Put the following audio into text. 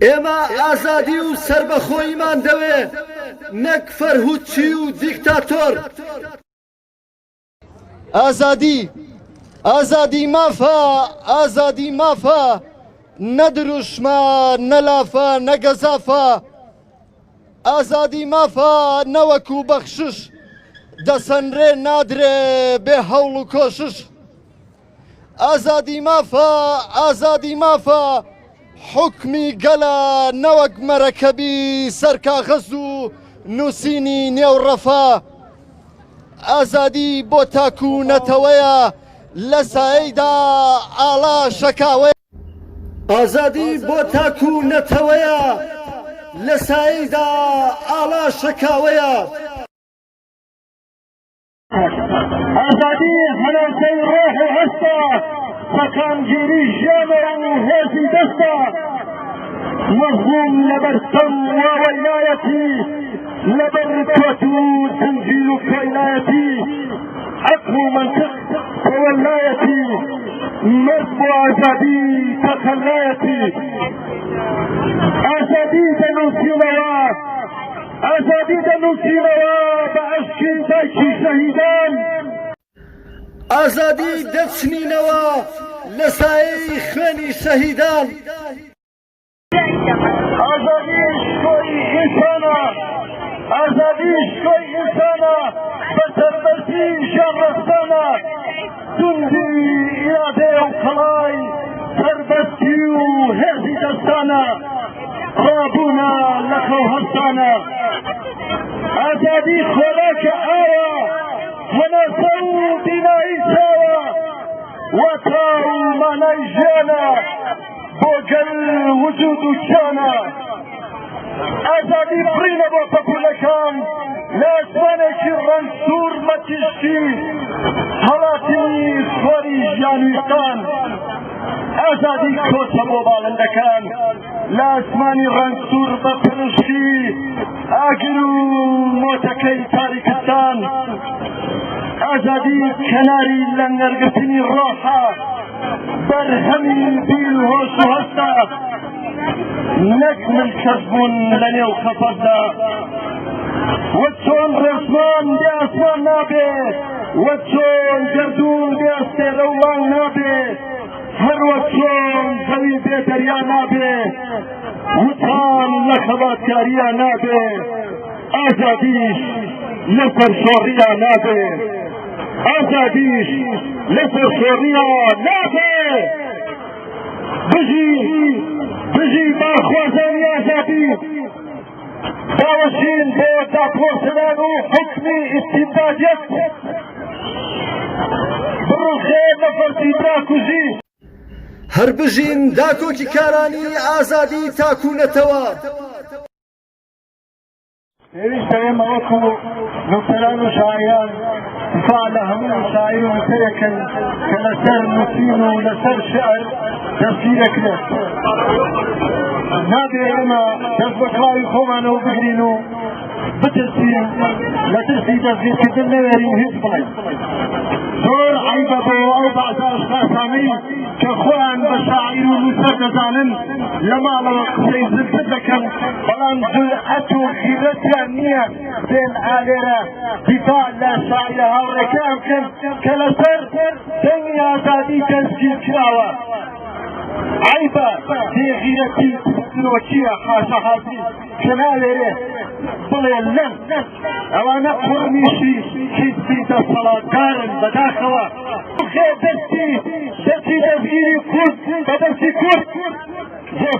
ئێمە ئازادی و سەربەخۆیمان دەوێ نەک فەرهوودچی و دیکتاتۆر. ئازادی ئازادی مافە ئازادی مافە نەدروشمە نەلافە نەگەزافە ئازادی مافە نەوەکو بەخشش دەسەنرێ نادرێ بێ هەوڵ و کۆشش ئازادی مافە ئازادی مافە حکمی گەلە نەوەک مەرەکەبی سەرکاغەز و نووسینی نێوڕەفە ئازادی بۆ تاکو نەتەوەیە لە سایەیدا ئاڵا شەکاوەیە ئازادی بۆ تاکو نەتەوەیە لە سایەیدا ئاڵا شەکاوەیە ئازادی هەناسەی ڕۆح و هەستە سەکانگیری ژیانە و هێزی دەستە مەزموم لەبەر سەم و وەلایەتی لەبەر کۆت و زنجیر و کۆینایەتی عەقل و مەنطق وەلایەتی مرد بۆ ئازادی تەخەلایەتی ئازادی دەنووسینەوە ئازادی دەنووسینەوە بە عەشقی دایکی شەهیدان ئازادی دەچنینەوە لە سایەی خوێنی شەهیدان ئازادی شکۆی ئینسانە ئازادی شکۆی ئینسانە بە سەربەرزی ژیانڕەستانە توندی ئیرادێ و کەڵای سەربەستی و هێزی دەستانە ڕابوونە لە خەو هەستانە ئازادی خۆراکە ئاوە هەناسە و بینایی چاوە وەتا و مانای ژیانە بۆ گەل وجود و کیانە ئازادی بڕینە بۆ پەپولەکان لە ئاسمانێکی ڕەنسوور مەتیشتی هەڵاتی خۆری ژیانویستان ئازادی کۆچە بۆ باڵندەکان لە ئاسمانی ڕەنسوور بە پرشتی ئاگر و مۆتەکەی تاریکستان ئازادی کەناری لە نەرگرتنی ڕۆحە بەرهەمی بیر و هۆش و هەستە نەک ملکەت بوون لە نێو خەفەتدا وە چۆن ڕێزمان بێ ئاسمان نابێ وە چۆن گەردوون بێ ئەستێرە و مانگ نابێ هەروە چۆن زەوی بێ دەریا نابێ وتان لە خەباتکاریە نابێ ئازادیش لە سەرشۆڕیە نابێ ئازادیش لە سەرشۆڕیە نابێ بژی باخوازانی ئازادی داوەشین بۆ داپۆرسەدان و حکمی ئیستیبدادیەت بڕوخێ لە فەرزی داکوژی هەر بژین داکۆکی کارانی ئازادی تاکوونەتەوە پێویستە ئێمە وەکو نووسەران و شاعیان دفاع لە هەموو شاعیر و نووسەرێکن کە لەسەر نووسین و لەسەر شعر دەستی دەکرێت نابێ ئێمە دەست بە کڵاوی خۆمانەوە بگرین و بترسین لە ترسی دەستگیرکردن نەوێرین هیچ بڵێن زۆر عەیبە بۆ ئەو بەعزە ئەشخاصانەی کە خۆیان بە شاعیر و نووسەر دەزانن لە ماڵەوە قسەی زلزل دەکەن بەڵام جورئەت و غیرەتیان نییە بێن ئالێرە دیفاع لە شاعیرە هاوڕێکیان بکەن کە لەسەر دەنگی ئازادی دەستگیر کراوە عیبە بێغیرەتی سلوکیە خاشەحاتی کە ناوێرێ بڵێ لەم ئەوانە قوڕنیشی کیستی دەسەڵاتدارن بەداخەوە خێ دەستی دەستگیری کورد بە دەستی کورد زۆر